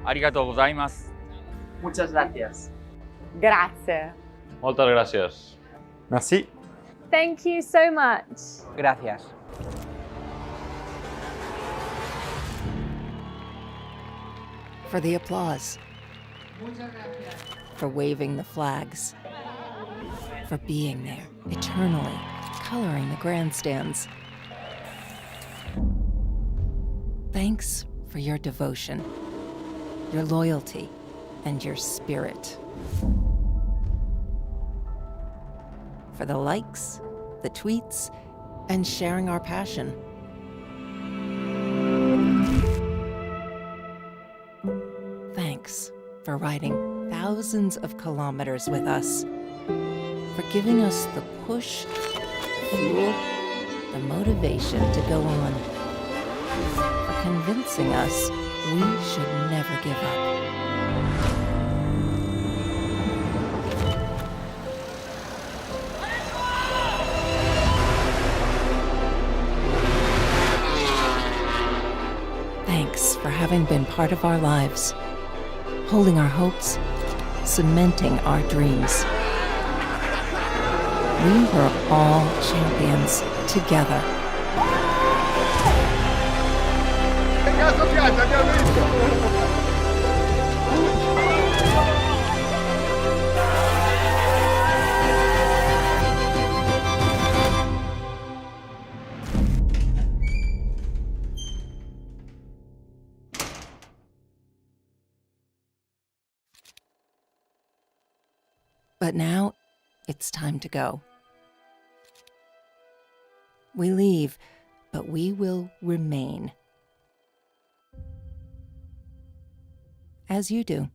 ありがとうございます。Muchas gracias. Grazie. Moltes gràcies. Merci. Thank you so much. Gracias. For the applause, for waving the flags, for being there, eternally, coloring the grandstands. Thanks for your devotion, your loyalty, and your spirit. For the likes, the tweets, and sharing our passion. Thanks for riding thousands of kilometers with us, for giving us the push, the fuel, the motivation to go on, for convincing us we should never give up. Thanks for having been part of our lives, holding our hopes, cementing our dreams. We were all champions together. But now, it's time to go. We leave, but we will remain. As you do.